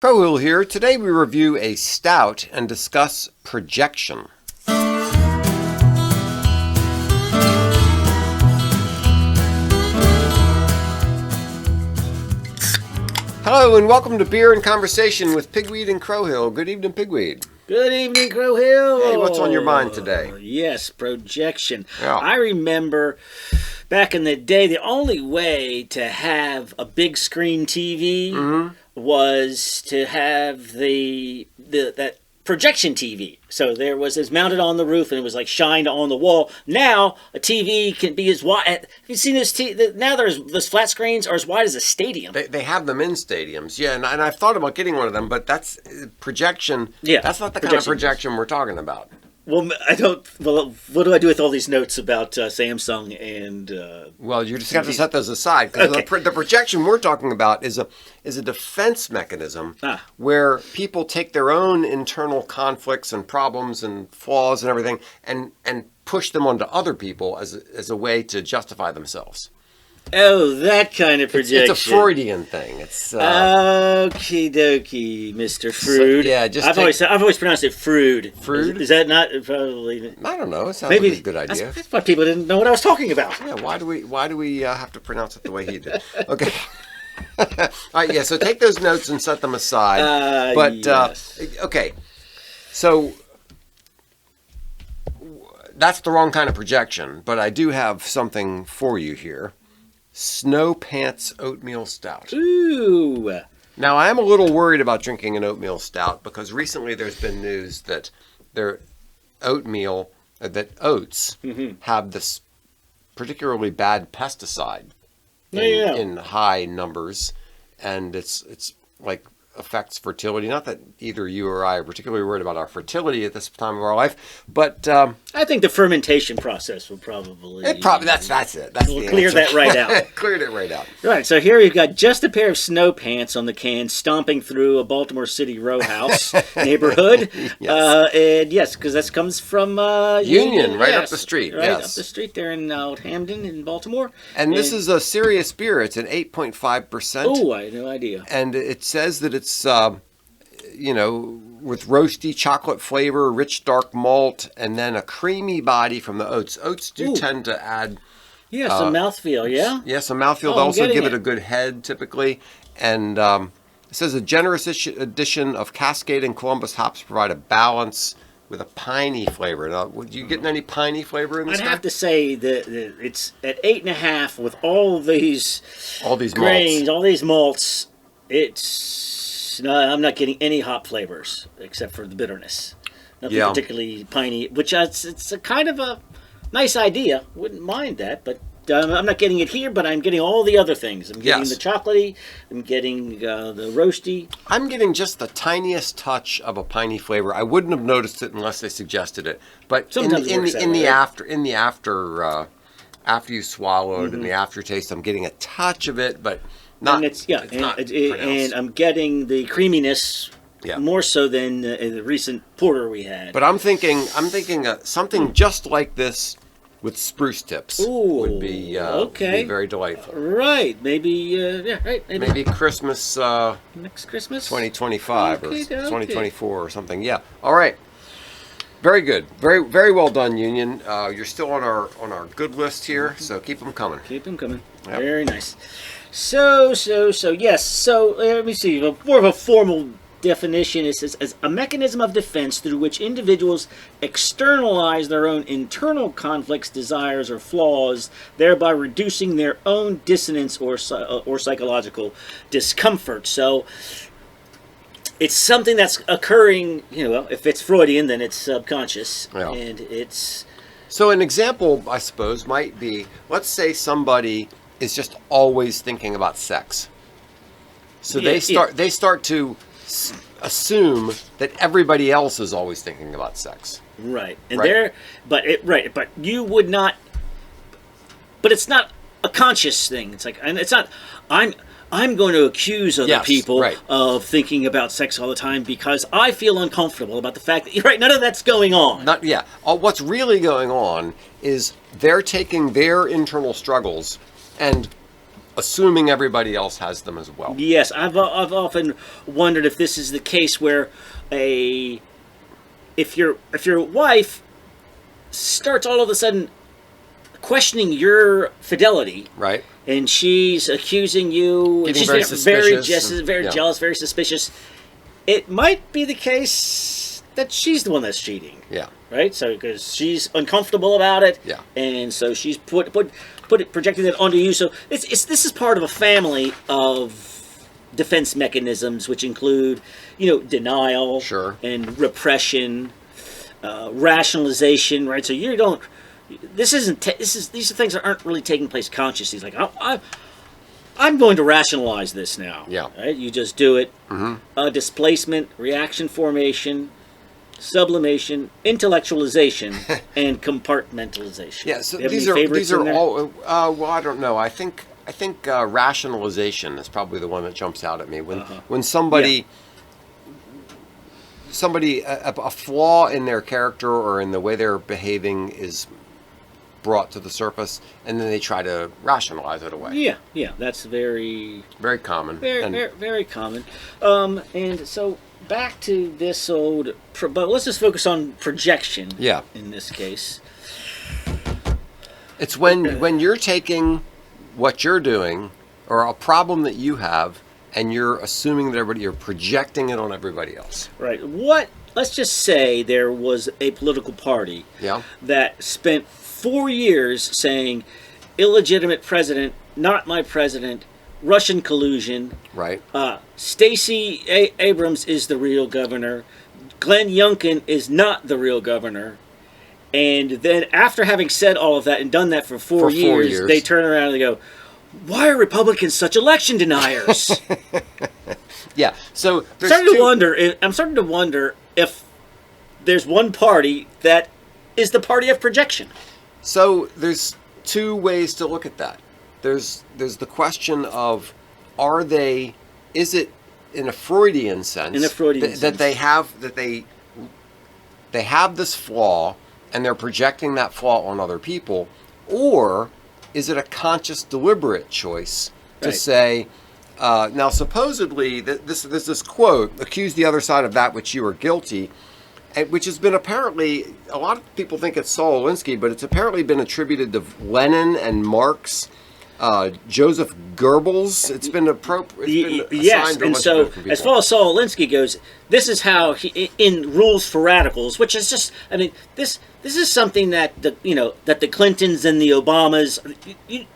Crowhill here. Today we review a stout and discuss projection. Hello and welcome to Beer and Conversation with Pigweed and Crowhill. Good evening, Pigweed. Good evening, Crowhill. Hey, what's on your mind today? Yes, projection. Yeah. I remember back in the day, the only way to have a big screen TV was to have that projection TV. So there was this mounted on the roof and it was like shined on the wall. Now a TV can be as wide. Have you seen this? Now those flat screens are as wide as a stadium. They have them in stadiums, yeah, and I've thought about getting one of them, but that's projection. Yeah, that's not the kind of projection we're talking about. Well, I don't. Well, what do I do with all these notes about Samsung and? Well, you just have to set those aside because the projection we're talking about is a defense mechanism where people take their own internal conflicts and problems and flaws and everything and push them onto other people as a way to justify themselves. Oh, that kind of projection. It's a Freudian thing. It's okie dokie, Mr. Freud. So, I've always pronounced it Freud. Freud? Is that not probably? I don't know. It sounds like a good idea. That's why people didn't know what I was talking about. Yeah. Why do we have to pronounce it the way he did? Okay. All right. Yeah. So take those notes and set them aside. Yes. Okay. So that's the wrong kind of projection. But I do have something for you here. Snow Pants Oatmeal Stout. Ooh. Now, I am a little worried about drinking an oatmeal stout because recently there's been news that oats have this particularly bad pesticide in high numbers, and it's like affects fertility. Not that either you or I are particularly worried about our fertility at this time of our life, but I think the fermentation process will probably that's it. We'll clear that right out. Cleared it right out. Right. So here we've got just a pair of snow pants on the can, stomping through a Baltimore City row house neighborhood. Yes. And yes, because that comes from Union, right up the street. Right yes. up the street there in Hamden in Baltimore. And this is a serious beer. It's an 8.5%. Oh, I had no idea. And it says that it's with roasty chocolate flavor, rich dark malt, and then a creamy body from the oats. Oats do tend to add some mouthfeel, yeah? Yes, some mouthfeel. They also give it a good head, typically. And it says a generous addition of Cascade and Columbus hops provide a balance with a piney flavor. Now, would you get any piney flavor in this? I'd have to say that it's at 8.5 with all these grains, malts. all these malts. I'm not getting any hop flavors except for the bitterness. Nothing particularly piney, which it's a kind of a nice idea. Wouldn't mind that, but I'm not getting it here. But I'm getting all the other things. I'm getting the chocolatey. I'm getting the roasty. I'm getting just the tiniest touch of a piney flavor. I wouldn't have noticed it unless they suggested it. But after you swallowed in the aftertaste, I'm getting a touch of it, but. And I'm getting the creaminess more so than the recent porter we had. But I'm thinking something just like this with spruce tips would be very delightful. Right, maybe maybe Christmas next Christmas 2025 or 2024 or something. Yeah. All right. Very good. Very very well done, Union. You're still on our good list here, so keep them coming. Keep them coming. Yep. Very nice. So yes. So let me see. More of a formal definition is as a mechanism of defense through which individuals externalize their own internal conflicts, desires, or flaws, thereby reducing their own dissonance or psychological discomfort. So it's something that's occurring. If it's Freudian, then it's subconscious, and it's. So an example, I suppose, might be, let's say somebody is just always thinking about sex. So they start to assume that everybody else is always thinking about sex. Right. And but you would not, but it's not a conscious thing. It's like, and it's not, I'm going to accuse other people of thinking about sex all the time because I feel uncomfortable about the fact that, none of that's going on. What's really going on is they're taking their internal struggles and assuming everybody else has them as well. Yes, I've often wondered if this is the case where if your wife starts all of a sudden questioning your fidelity, right, and she's accusing you, and she's very jealous, very suspicious, it might be the case that she's the one that's cheating. Yeah. Right? So because she's uncomfortable about it, yeah, and so she's projecting it onto you. So this is part of a family of defense mechanisms, which include, denial, sure, and repression, rationalization. Right? So you don't. These are things that aren't really taking place consciously. It's like I'm going to rationalize this now. Yeah. Right? You just do it. Mm-hmm. Displacement, reaction formation, sublimation, intellectualization, and compartmentalization. Yeah, so these are all. Well, I don't know. I think rationalization is probably the one that jumps out at me when somebody. Yeah. A flaw in their character or in the way they're behaving is brought to the surface, and then they try to rationalize it away. Yeah, that's very common. Very common. And so back to this old, but let's just focus on projection. Yeah. In this case, it's when you're taking what you're doing or a problem that you have, and you're assuming that you're projecting it on everybody else. Right. Let's just say there was a political party. Yeah. That spent 4 years saying, illegitimate president, not my president, Russian collusion. Right. Stacey Abrams is the real governor. Glenn Youngkin is not the real governor. And then after having said all of that and done that for 4 years, they turn around and they go, why are Republicans such election deniers? Yeah. So I'm starting to wonder if there's one party that is the party of projection. So there's two ways to look at that. There's the question of is it in a Freudian sense that they have this flaw and they're projecting that flaw on other people, or is it a conscious deliberate choice to say now supposedly there's this quote, accuse the other side of that which you are guilty, which has been apparently, a lot of people think it's Saul Alinsky, but it's apparently been attributed to Lenin and Marx, Joseph Goebbels. It's been yes, and so as far as Saul Alinsky goes, this is how in Rules for Radicals, which is just, this is something that the Clintons and the Obamas,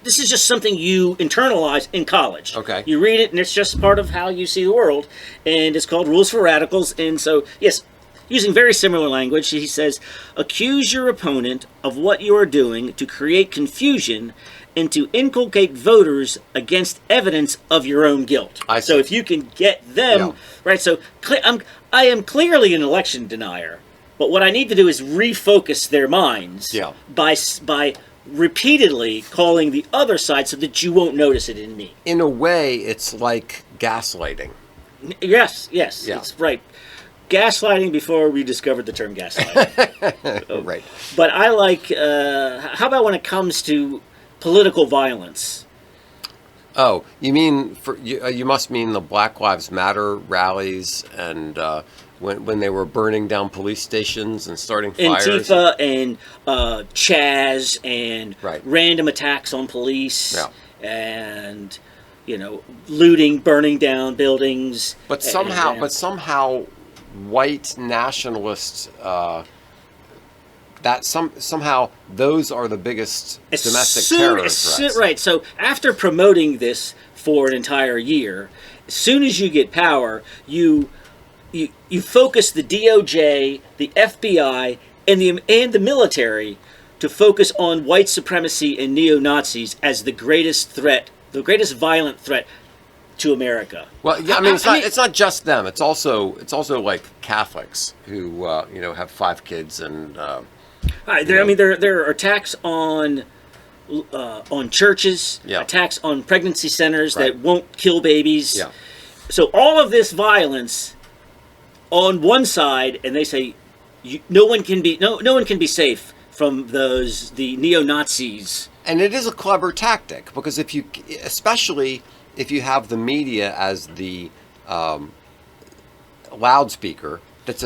this is just something you internalize in college. Okay. You read it, and it's just part of how you see the world, and it's called Rules for Radicals. And so, yes, using very similar language, he says, accuse your opponent of what you are doing to create confusion and to inculcate voters against evidence of your own guilt. So if you can get them, right, so I am clearly an election denier, but what I need to do is refocus their minds by repeatedly calling the other side so that you won't notice it in me. In a way, it's like gaslighting. Yes, it's right. Gaslighting before we discovered the term gaslighting. Right. But I like, how about when it comes to political violence? Oh, you mean, you must mean the Black Lives Matter rallies and when they were burning down police stations and starting fires? Antifa and Chaz and random attacks on police and, looting, burning down buildings. But somehow white nationalists, somehow those are the biggest domestic terror threats. Right. So after promoting this for an entire year, as soon as you get power, you focus the DOJ, the FBI, and the military to focus on white supremacy and neo-Nazis as the greatest threat, the greatest violent threat to America. Well, yeah, it's not just them. It's also like Catholics who have 5 kids and. There are attacks on churches, attacks on pregnancy centers that won't kill babies. Yeah. So all of this violence on one side, and they say no one can be safe from the neo-Nazis And it is a clever tactic because especially if you have the media as the loudspeaker that's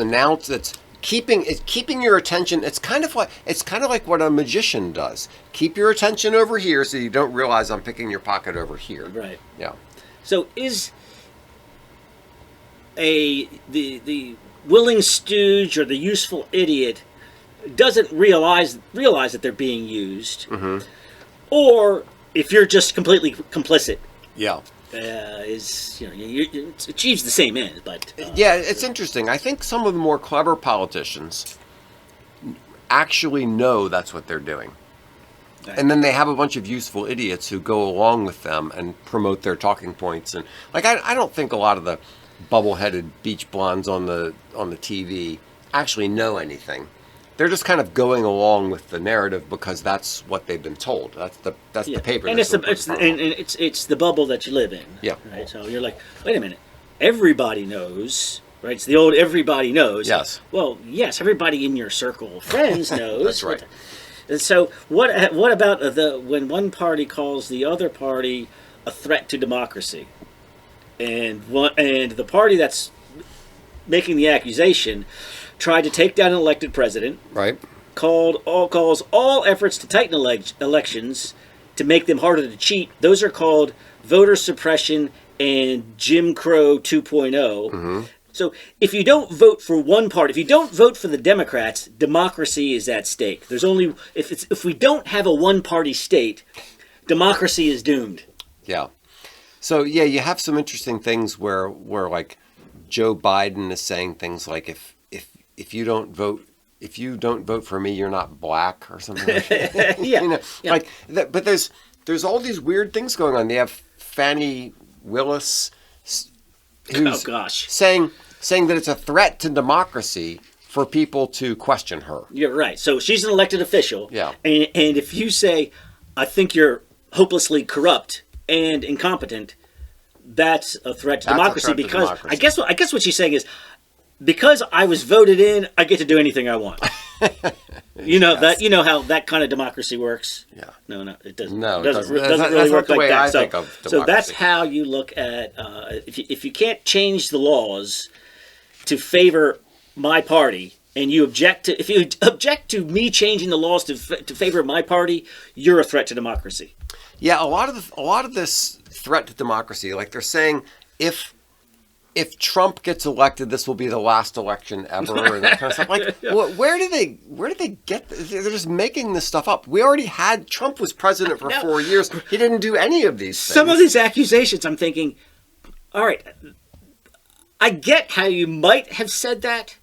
keeping your attention. It's kind of like what a magician does. Keep your attention over here so you don't realize I'm picking your pocket over here. Right. Yeah. So is the willing stooge or the useful idiot doesn't realize that they're being used, or if you're just completely complicit, it achieves the same end. But it's interesting. I think some of the more clever politicians actually know that's what they're doing, and then they have a bunch of useful idiots who go along with them and promote their talking points. And I don't think a lot of the bubble-headed beach blondes on the TV actually know anything. They're just kind of going along with the narrative because that's what they've been told. That's the paper. And it's the bubble that you live in. Yeah. Right. So you're like, wait a minute, everybody knows, right? It's the old everybody knows. Yes. Well, yes, everybody in your circle of friends knows. That's right. And so what about when one party calls the other party a threat to democracy, and the party that's making the accusation tried to take down an elected president, right? Calls all efforts to tighten elections to make them harder to cheat. Those are called voter suppression and Jim Crow 2.0. So if you don't vote for one party, if you don't vote for the Democrats, democracy is at stake. There's only if we don't have a one-party state, democracy is doomed. Yeah. So you have some interesting things where like Joe Biden is saying things like if you don't vote for me, you're not black or something like that. Like that. But there's all these weird things going on. They have Fani Willis, who's saying that it's a threat to democracy for people to question her. You're right. So she's an elected official. Yeah. And if you say, I think you're hopelessly corrupt and incompetent, that's a threat to democracy. Because I guess what she's saying is, because I was voted in, I get to do anything I want. That how that kind of democracy works. Yeah. No, it doesn't. No, it doesn't really work like that. Think of democracy. So that's how you look at if you can't change the laws to favor my party, and if you object to me changing the laws to favor my party, you're a threat to democracy. Yeah, a lot of this threat to democracy, like they're saying, if Trump gets elected, this will be the last election ever, and that kind of stuff. Like, where do they get this? They're just making this stuff up. We already had Trump was president for 4 years. He didn't do any of these things. Some of these accusations, I'm thinking, all right, I get how you might have said that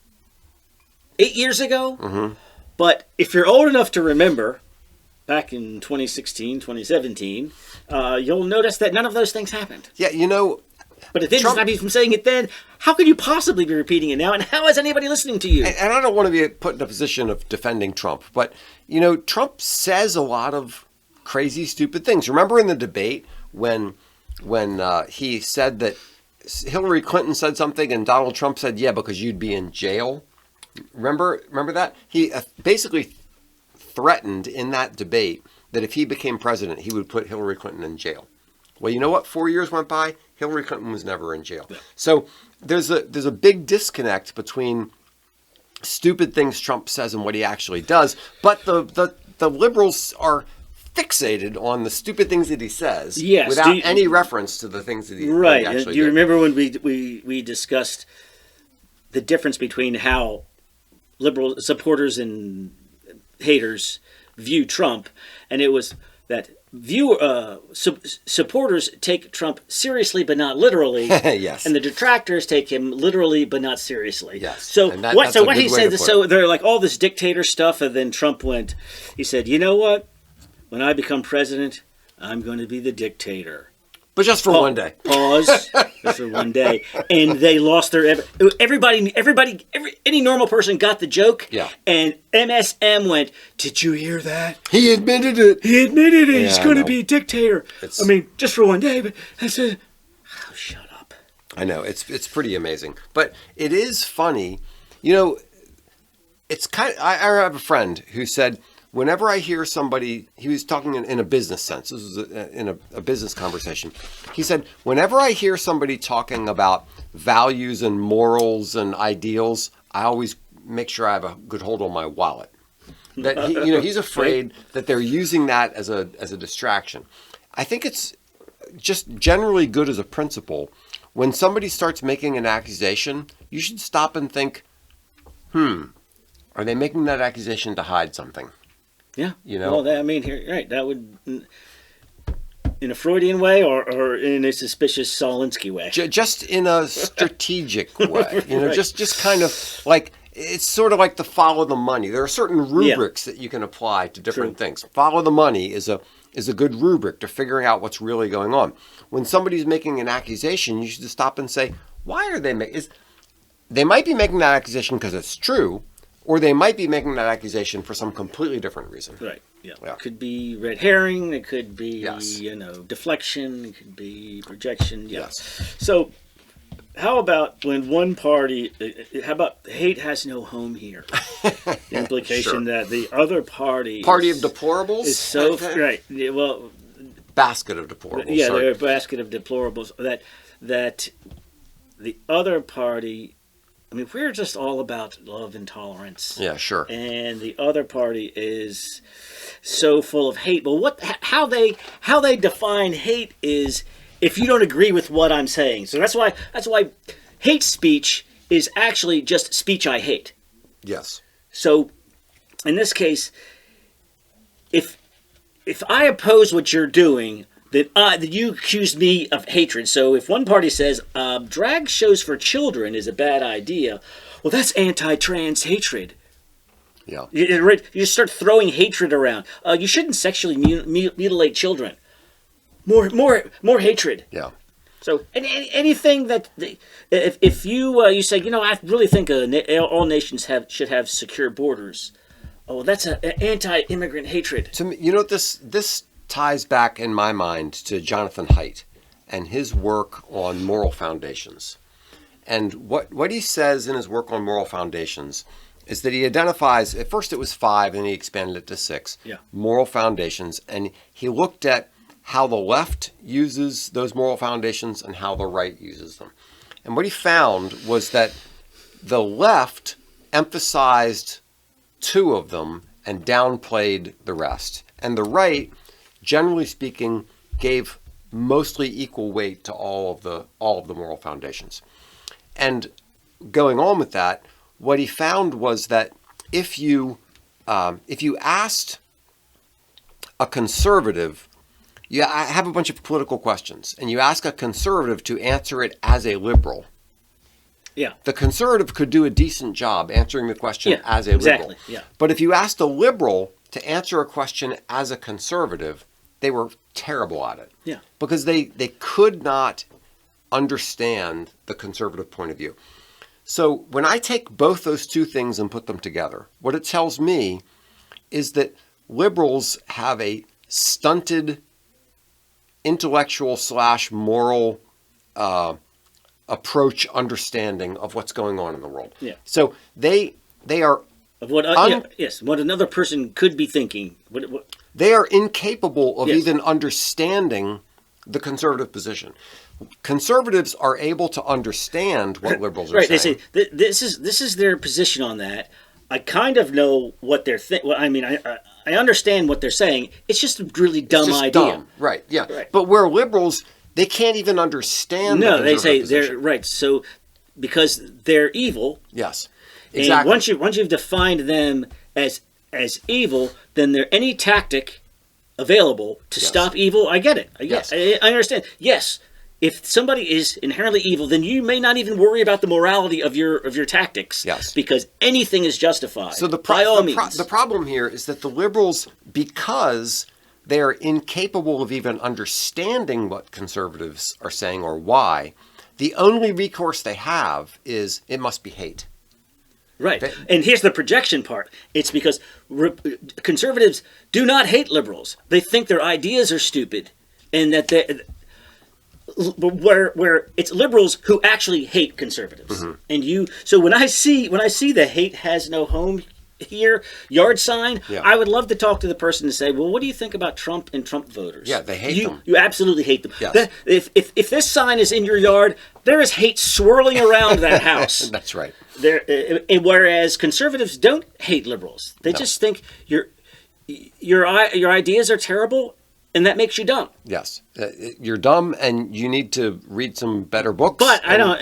8 years ago, but if you're old enough to remember, back in 2016, 2017, you'll notice that none of those things happened. Yeah, But it didn't stop you from saying it then. How could you possibly be repeating it now? And how is anybody listening to you? And I don't want to be put in a position of defending Trump, but Trump says a lot of crazy, stupid things. Remember in the debate when he said that Hillary Clinton said something and Donald Trump said, "Yeah, because you'd be in jail." Remember that? He basically threatened in that debate that if he became president, he would put Hillary Clinton in jail. Well, you know what? 4 years went by. Hillary Clinton was never in jail. Yeah. So there's a big disconnect between stupid things Trump says and what he actually does. But the liberals are fixated on the stupid things that he says, without any reference to the things that he actually do you remember when we discussed the difference between how liberal supporters and haters view Trump, and it was that supporters take Trump seriously but not literally, yes, and the detractors take him literally but not seriously. Yes. So what he said, so they're like all this dictator stuff, and then Trump he said, you know what? When I become president, I'm going to be the dictator. But just for one day. Pause. Just for one day. And they lost their... any normal person got the joke. Yeah. And MSM went, did you hear that? He admitted it. He's going to be a dictator. Just for one day. But I said, oh, shut up. I know. It's pretty amazing. But it is funny. It's kind of... I have a friend who said, whenever I hear somebody, he was talking in a business sense. This was in a business conversation. He said, whenever I hear somebody talking about values and morals and ideals, I always make sure I have a good hold on my wallet. That he's afraid that they're using that as a distraction. I think it's just generally good as a principle. When somebody starts making an accusation, you should stop and think, are they making that accusation to hide something? Yeah. Well, that would, in a Freudian way or in a suspicious Solinsky way. Just in a strategic way. Right. Just kind of like, it's sort of like the follow the money. There are certain rubrics that you can apply to different things. Follow the money is a good rubric to figuring out what's really going on. When somebody's making an accusation, you should just stop and say, why are they making? They might be making that accusation because it's true, or they might be making that accusation for some completely different reason. Right. Yeah. It could be red herring. It could be deflection. It could be projection. Yeah. Yes. So, how about when one party? How about hate has no home here? The implication that the other party of deplorables is so right. Well, basket of deplorables. Yeah, they're a basket of deplorables. That the other party. I mean, we're just all about love and tolerance. Yeah, sure. And the other party is so full of hate. But how they define hate is if you don't agree with what I'm saying. So that's why hate speech is actually just speech I hate. Yes. So in this case, if I oppose what you're doing, then you accuse me of hatred. So if one party says drag shows for children is a bad idea, well, that's anti-trans hatred. Yeah. You just start throwing hatred around. You shouldn't sexually mutilate children. More hatred. Yeah. So anything that if you say I really think all nations should have secure borders. Oh, that's an anti-immigrant hatred. To me, this ties back in my mind to Jonathan Haidt and his work on moral foundations. And what he says in his work on moral foundations is that he identifies, at first it was 5 and he expanded it to 6, moral foundations. And he looked at how the left uses those moral foundations and how the right uses them. And what he found was that the left emphasized 2 of them and downplayed the rest. And the right, generally speaking, gave mostly equal weight to all of the moral foundations. And going on with that, what he found was that if you asked a conservative, I have a bunch of political questions, and you ask a conservative to answer it as a liberal. Yeah. The conservative could do a decent job answering the question as a liberal. Exactly. Yeah. But if you asked a liberal to answer a question as a conservative, they were terrible at it. Yeah. Because they could not understand the conservative point of view. So when I take both those 2 things and put them together, what it tells me is that liberals have a stunted intellectual / moral approach understanding of what's going on in the world. Yeah. So they are of what what another person could be thinking. What they are incapable of even understanding the conservative position. Conservatives are able to understand what liberals are saying. They say this is their position on that. I kind of know what they're thinking. Well, I mean, I understand what they're saying. It's just a really dumb idea. Dumb. Right? Yeah. Right. But where liberals, they can't even understand. No, they say they're right. So because they're evil. Yes. Exactly. And once you've defined them as evil, then any tactic available to stop evil. I get it. I understand. Yes. If somebody is inherently evil, then you may not even worry about the morality of your tactics. Yes. Because anything is justified. So the problem here is that the liberals, because they are incapable of even understanding what conservatives are saying or why, the only recourse they have is it must be hate. Right. And here's the projection part. It's because conservatives do not hate liberals. They think their ideas are stupid, and that where it's liberals who actually hate conservatives. Mm-hmm. And so when I see the hate has no home here, yard sign, Yeah. I would love to talk to the person and say, well, what do you think about Trump and Trump voters? Yeah, they hate them. You absolutely hate them. Yes. If this sign is in your yard, there is hate swirling around that house. That's right. Whereas conservatives don't hate liberals. They just think your ideas are terrible, and that makes you dumb. Yes, you're dumb, and you need to read some better books. But I don't,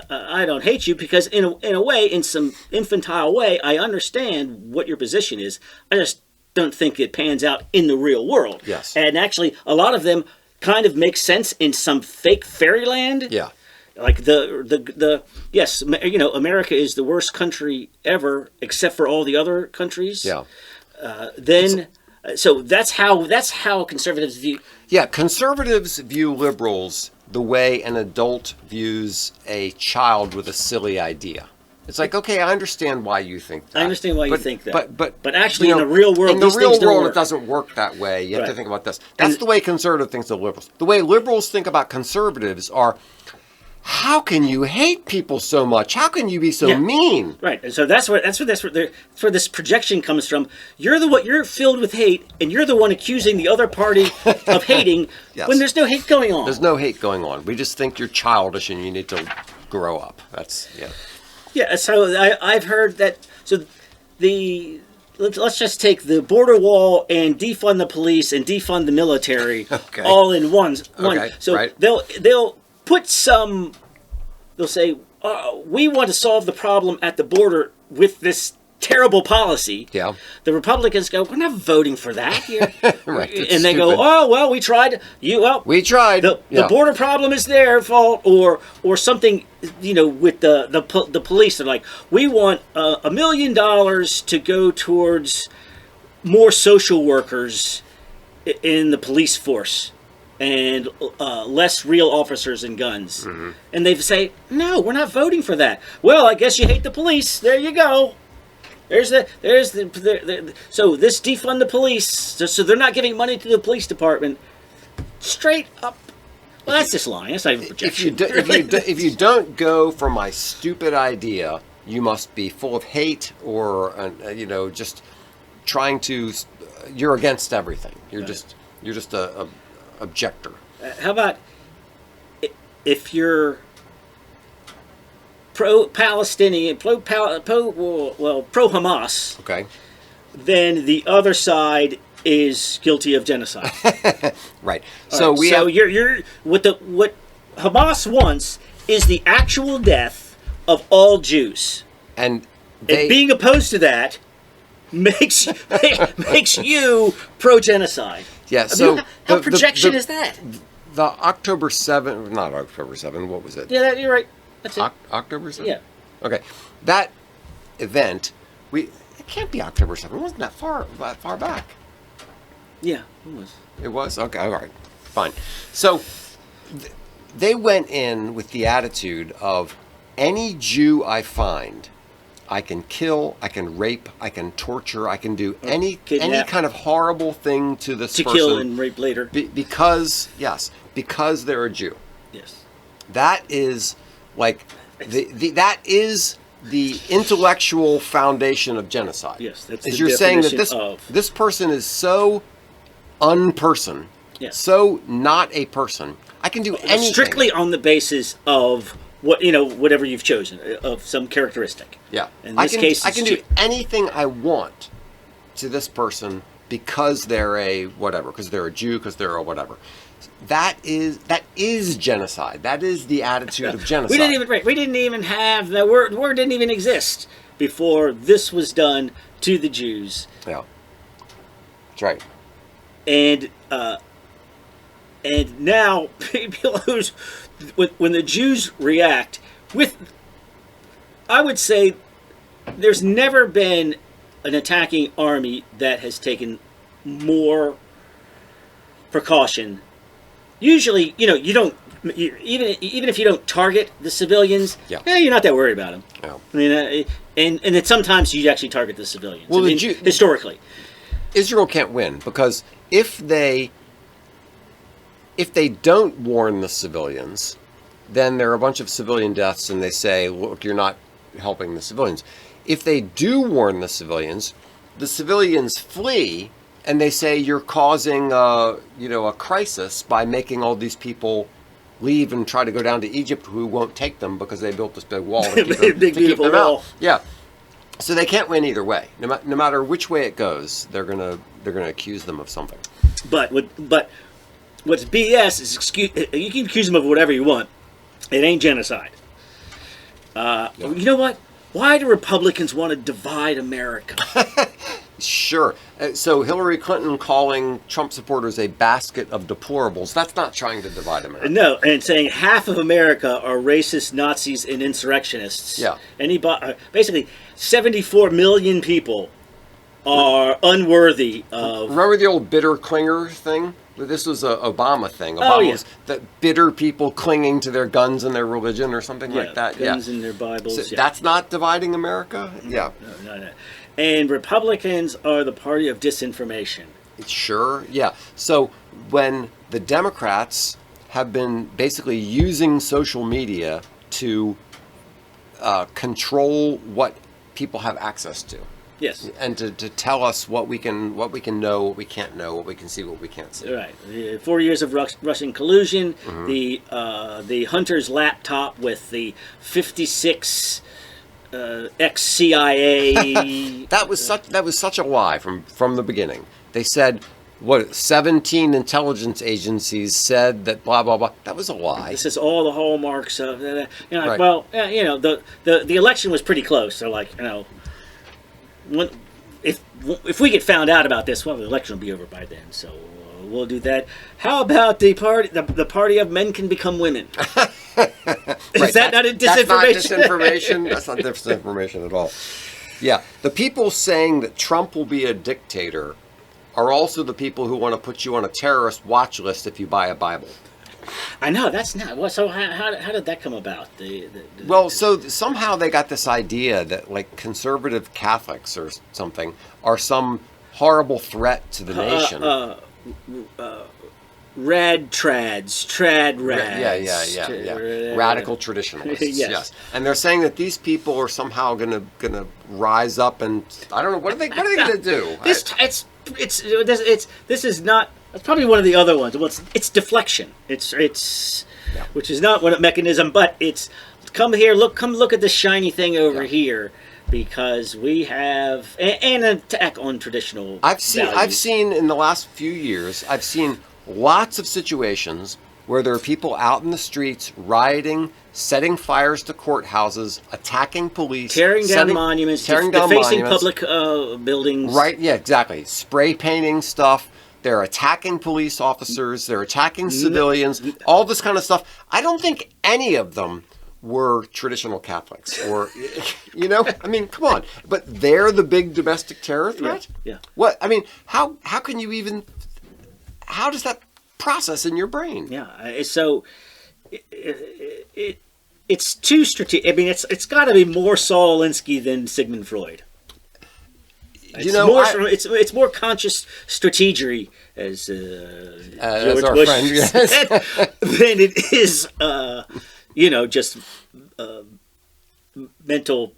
I don't hate you because in a way, in some infantile way, I understand what your position is. I just don't think it pans out in the real world. Yes. And actually, a lot of them kind of make sense in some fake fairyland. Yeah. Like yes, America is the worst country ever, except for all the other countries. Yeah. So that's how conservatives view. Yeah, conservatives view liberals the way an adult views a child with a silly idea. It's like, okay, I understand why you think that. I understand why you think that. But actually, in the real world, it doesn't work that way. You have to think about this. That's the way conservative thinks of liberals. The way liberals think about conservatives are, how can you hate people so much? How can you be so mean? Right, and so that's where this projection comes from. You're filled with hate, and you're the one accusing the other party of hating when there's no hate going on. There's no hate going on. We just think you're childish and you need to grow up. That's Yeah, so I've heard that. So let's just take the border wall and defund the police and defund the military all in one. Okay, So right. they'll put some. They'll say we want to solve the problem at the border with this terrible policy. Yeah. The Republicans go, we're not voting for that here. Right. And they go, oh well, we tried. We tried. The border problem is their fault, or something. With the police, they're like, we want $1 million to go towards more social workers in the police force and less real officers and guns. Mm-hmm. And they say, no, we're not voting for that. Well, I guess you hate the police. There you go. So this defund the police, so they're not giving money to the police department. Straight up. Well, that's just lying. That's not even projection. If you don't go for my stupid idea, you must be full of hate or just trying to. You're against everything. You're just a objector. How about if you're pro-Palestinian, pro-Hamas? Okay. Then the other side is guilty of genocide. Right. You're what Hamas wants is the actual death of all Jews, and being opposed to that makes you pro-genocide. Yeah. So how projection is that? The October 7th, not October 7th. What was it? Yeah, you're right. That's it. October 7th. Yeah. Okay. That event, it can't be October 7th. It wasn't that far back. Yeah, it was. It was? Okay, all right. Fine. So they went in with the attitude of any Jew I find, I can kill, I can rape, I can torture, I can do any kind of horrible thing to this person. To kill and rape later. Because they're a Jew. Yes. That is that is the intellectual foundation of genocide. Yes, that's is the you're saying that definition this person is so unperson, so not a person. I can do anything strictly on the basis of whatever you've chosen of some characteristic. Yeah, in this case, I can do anything I want to this person because they're a whatever, because they're a Jew, because they're a whatever. That is genocide. That is the attitude of genocide. We didn't even have the word. The word didn't even exist before this was done to the Jews. Yeah, that's right. And now people when the Jews react with, I would say, there's never been an attacking army that has taken more precaution. Usually, you don't even if you don't target the civilians, you're not that worried about them. Yeah. I mean, and then sometimes you actually target the civilians. Well, historically, Israel can't win because if they don't warn the civilians, then there are a bunch of civilian deaths, and they say, "Look, you're not helping the civilians." if they do warn the civilians flee, and they say you're causing a crisis by making all these people leave and try to go down to Egypt, who won't take them because they built this big wall to keep them out. Yeah. So they can't win either way. No matter which way it goes, they're gonna accuse them of something. But what's BS is you can accuse them of whatever you want. It ain't genocide. You know what? Why do Republicans want to divide America? Sure. So Hillary Clinton calling Trump supporters a basket of deplorables, that's not trying to divide America. No, and saying half of America are racist, Nazis, and insurrectionists. Yeah. Basically, 74 million people are unworthy of... Remember the old bitter clinger thing? This was an Obama thing. Obama was the bitter people clinging to their guns and their religion or something like that. Guns and their Bibles. So that's not dividing America? Yeah. No. And Republicans are the party of disinformation. Sure, yeah. So when the Democrats have been basically using social media to control what people have access to. Yes. And to tell us what we can know, what we can't know, what we can see, what we can't see. Right. 4 years of Russian collusion, the Hunter's laptop with the 56 ex-CIA. That was such a lie from the beginning. They said 17 intelligence agencies said that blah blah blah. That was a lie. This is all the hallmarks of Right. Well, the election was pretty close. They're like, if we get found out about this, well, the election will be over by then. So we'll do that. How about the party of men can become women? Is that not a disinformation? That's not disinformation at all. Yeah, the people saying that Trump will be a dictator are also the people who want to put you on a terrorist watch list if you buy a Bible. I know, that's not... Well, so how did that come about? So somehow they got this idea that, like, conservative Catholics or something are some horrible threat to the nation. Rad trads. Yeah. Radical traditionalists. Yes. And they're saying that these people are somehow gonna rise up and I don't know what are they gonna do? This is not. It's probably one of the other ones. Well, it's deflection. It's which is not one mechanism, but it's come look at this shiny thing over here. Because we have an attack on traditional values. I've seen in the last few years, I've seen lots of situations where there are people out in the streets rioting, setting fires to courthouses, attacking police, tearing down monuments, defacing public buildings. Right? Yeah, exactly. Spray painting stuff. They're attacking police officers. They're attacking civilians. All this kind of stuff. I don't think any of them were traditional Catholics or, I mean, come on. But they're the big domestic terror threat? Yeah. What? I mean, how can you even, how does that process in your brain? Yeah. So it's too strategic. I mean, it's got to be more Saul Alinsky than Sigmund Freud. It's more conscious strategery, as George our Bush friend, yes. said, than it is, just mental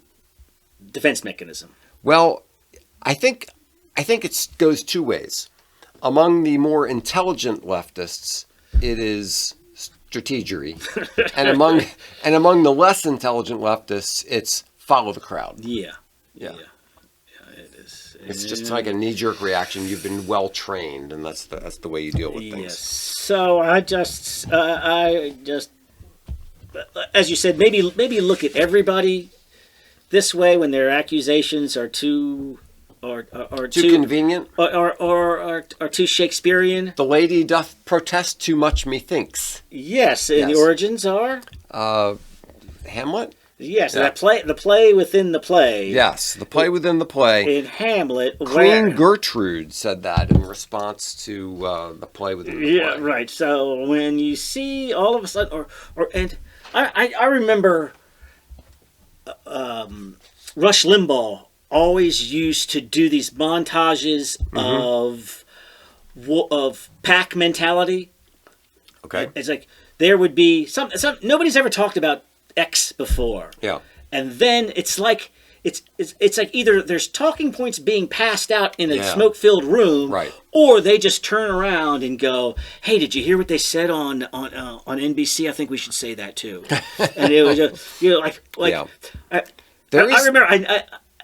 defense mechanism. Well, I think it goes two ways. Among the more intelligent leftists, it is strategery, and among the less intelligent leftists, it's follow the crowd. Yeah. It is. It's just like a knee-jerk reaction. You've been well trained, and that's the way you deal with things. Yes. So I just, as you said, maybe look at everybody this way when their accusations are too convenient or too Shakespearean. The lady doth protest too much, methinks. Yes, and the origins are Hamlet. Yes, yeah. The play within the play. Yes, the play within the play. In Hamlet, Queen Gertrude said that in response to the play within the play. Yeah, right. So when you see all of a sudden, and I remember Rush Limbaugh always used to do these montages of pack mentality. Okay, it's like there would be some nobody's ever talked about X before. Yeah. And then it's like it's like either there's talking points being passed out in a Yeah. smoke-filled room, Right. or they just turn around and go, "Hey, did you hear what they said on NBC? I think we should say that too." And it was just, like Yeah. I There is- remember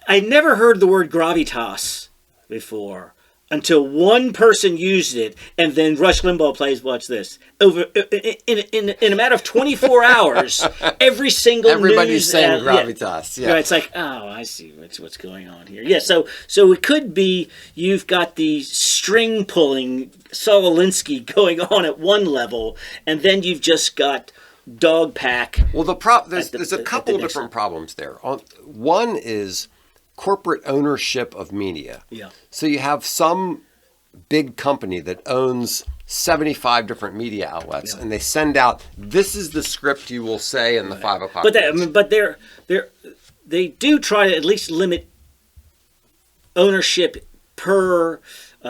I never heard the word gravitas before until one person used it, and then Rush Limbaugh plays. Watch this. Over in a matter of 24 hours, everybody's Everybody's saying gravitas. Yeah. Right, it's like, oh, I see what's going on here. Yeah, so it could be you've got the string pulling Saul Alinsky going on at one level, and then you've just got dog pack. Well, there's a couple of different problems there. One is corporate ownership of media. Yeah. So you have some big company that owns 75 different media outlets, and they send out, this is the script you will say in the 5 o'clock. But they do try to at least limit ownership per. I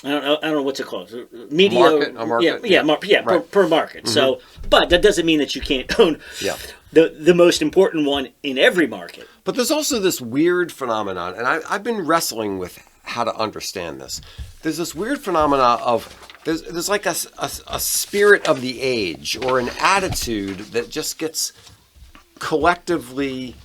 don't know what's it called. Media market. Right. per market. Mm-hmm. So, but that doesn't mean that you can't own the most important one in every market. But there's also this weird phenomenon, and I've been wrestling with how to understand this. There's this weird phenomena of there's like a spirit of the age or an attitude that just gets collectively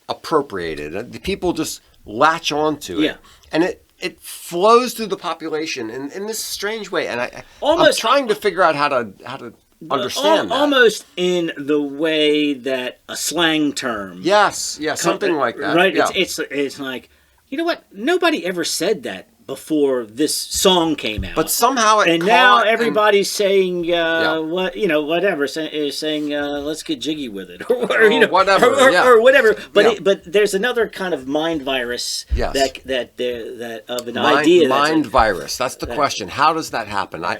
appropriated. The people just latch onto it, Yeah. and it flows through the population in this strange way. And I'm Almost- trying to figure out how to understand that. Almost in the way that a slang term. Yes, something like that. Right? Yeah. It's like, you know what? Nobody ever said that before this song came out. But somehow it and caught, now and- everybody's saying whatever, saying let's get jiggy with it, or whatever, or whatever. But Yeah. but there's another kind of mind virus Yes. that of an idea. Mind virus. That's the question. How does that happen? I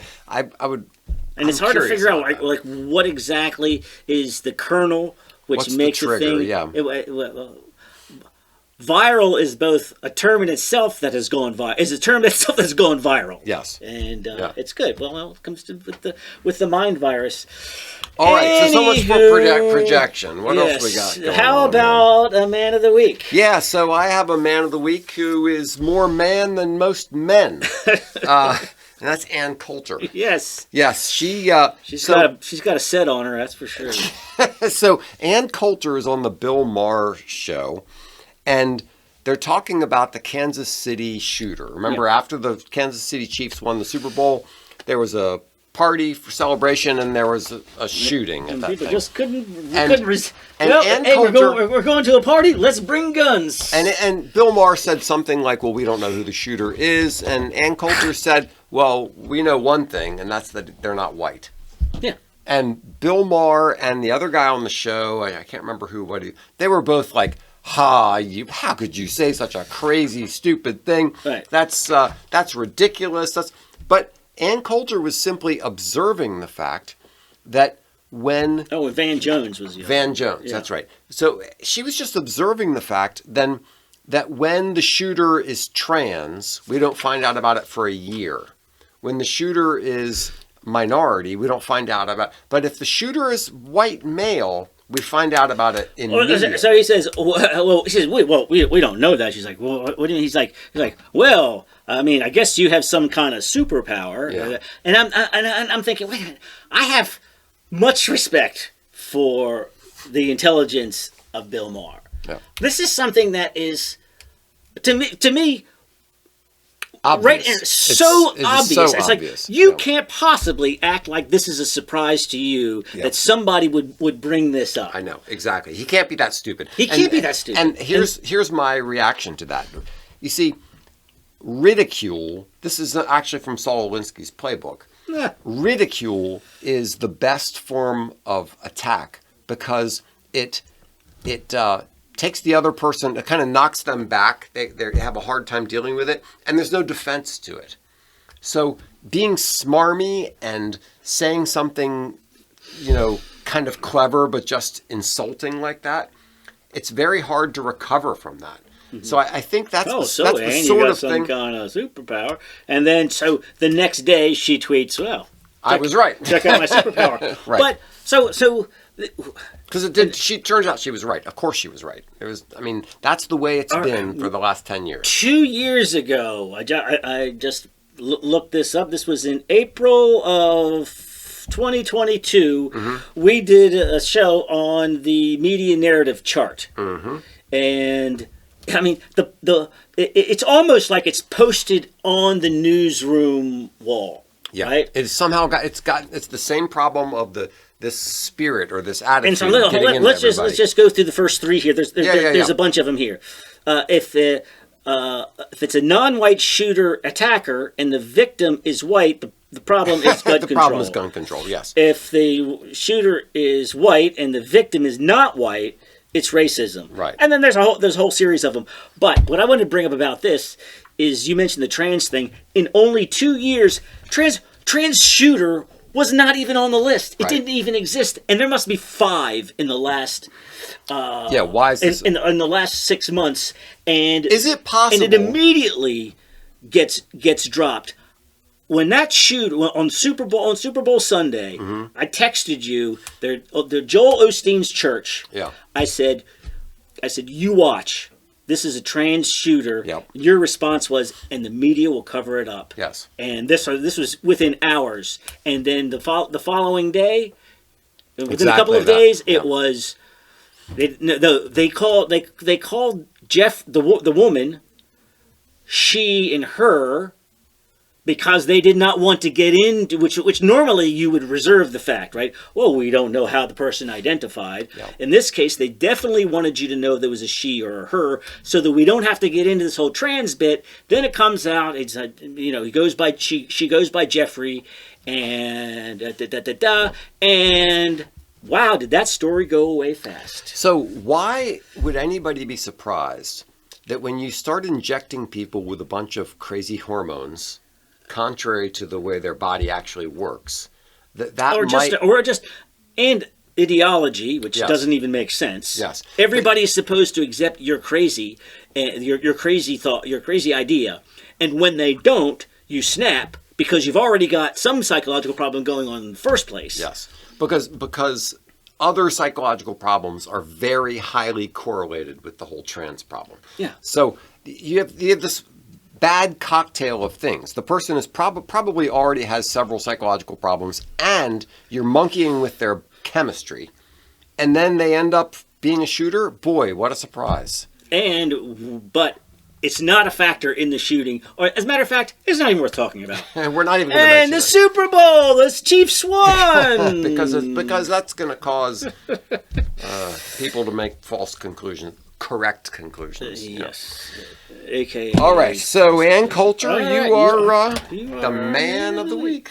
would. And it's I'm hard to curious figure out about like what exactly is the kernel which What's the makes trigger? thing. Yeah. Viral is both a term in itself that has gone viral. Is a term itself that's gone viral. Yes. And it's good. Well, it comes to with the mind virus. All right. So much for Anywho, projection. What else we yes. got? Going How on about a man of the week? here? Yeah. So I have a man of the week who is more man than most men. And that's Ann Coulter. Yes. Yes, she's got a set on her. That's for sure. So Ann Coulter is on the Bill Maher show, and they're talking about the Kansas City shooter. Remember, after the Kansas City Chiefs won the Super Bowl, there was a party for celebration, and there was a shooting at that People thing. just couldn't And Ann hey, Coulter- we're going to a party. Let's bring guns. And Bill Maher said something like, well, we don't know who the shooter is. And Ann Coulter said, well, we know one thing, and that's that they're not white. Yeah. And Bill Maher and the other guy on the show, I can't remember they were both like, how could you say such a crazy, stupid thing? Right. That's ridiculous. But Ann Coulter was simply observing the fact that when... Oh, and Van Jones was the other. Van Jones, that's right. So she was just observing the fact then that when the shooter is trans, we don't find out about it for a year. When the shooter is minority, we don't find out about it. But if the shooter is white male, we find out about it immediately. So he says, we don't know that. She's like, well, what do you mean? He's like, well, I mean, I guess you have some kind of superpower. Yeah. And I'm thinking, wait a minute, I have much respect for the intelligence of Bill Maher. Yeah. This is something that is, to me, Obvious. right, and so It's obvious. so It's obvious. like you can't possibly act like this is a surprise to you that somebody would bring this up. I know, exactly. He can't be that stupid. He can't be that stupid. And here's my reaction to that. You see, ridicule, this is actually from Saul Alinsky's playbook. Yeah. Ridicule is the best form of attack because it takes the other person, it kind of knocks them back. They have a hard time dealing with it, and there's no defense to it. So being smarmy and saying something, kind of clever but just insulting like that, it's very hard to recover from that. Mm-hmm. So I think that's the sort of some thing. kind of superpower. And then so the next day she tweets, well, I was right. check out my superpower. Right. But so Because it did. She turns out she was right. Of course, she was right. It was. I mean, that's the way it's been for the last 10 years. 2 years ago, I just looked this up. This was in April of 2022. Mm-hmm. We did a show on the media narrative chart, and I mean it's almost like it's posted on the newsroom wall. Yeah, right? It's somehow it's the same problem of this spirit or this attitude. And so let's just go through the first three here. There's a bunch of them here. If it's a non-white shooter attacker and the victim is white, the problem is gun control. The problem is gun control. Yes. If the shooter is white and the victim is not white, it's racism. Right. And then there's a whole series of them. But what I wanted to bring up about this is you mentioned the trans thing. In only 2 years, trans shooter was not even on the list. It didn't even exist, and there must be 5 in the last. Why is this? In the last 6 months, and is it possible? And it immediately gets dropped. When that shoot on Super Bowl Sunday, I texted you. They're Joel Osteen's church. Yeah. I said, you watch. This is a trans shooter. Yep. Your response was, and the media will cover it up. Yes. And this was within hours. And then the following day, within a couple of days, it was. They called Jeff the woman, she and her, because they did not want to get into which normally you would reserve the fact, right? Well, we don't know how the person identified. Yep. In this case, they definitely wanted you to know there was a she or a her, so that we don't have to get into this whole trans bit. Then it comes out, it's he goes by she goes by Jeffrey, and and wow, did that story go away fast? So why would anybody be surprised that when you start injecting people with a bunch of crazy hormones, contrary to the way their body actually works, and ideology, which doesn't even make sense. Yes, everybody is supposed to accept your crazy, your crazy thought, your crazy idea, and when they don't, you snap because you've already got some psychological problem going on in the first place. Yes, because other psychological problems are very highly correlated with the whole trans problem. Yeah. So you have this bad cocktail of things. The person is probably already has several psychological problems, and you're monkeying with their chemistry, and then they end up being a shooter. Boy, what a surprise! But it's not a factor in the shooting, or as a matter of fact, it's not even worth talking about. We're not even going to mention it. And the Super Bowl, the Chiefs won because that's going to cause people to make false conclusions, correct conclusions. Yes. AKA. All right, so Ann Coulter, you are the man of the week.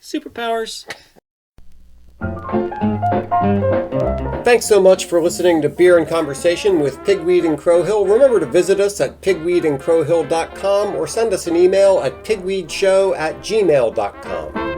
Superpowers. Thanks so much for listening to Beer and Conversation with Pigweed and Crowhill. Remember to visit us at pigweedandcrowhill.com or send us an email at pigweedshow@gmail.com.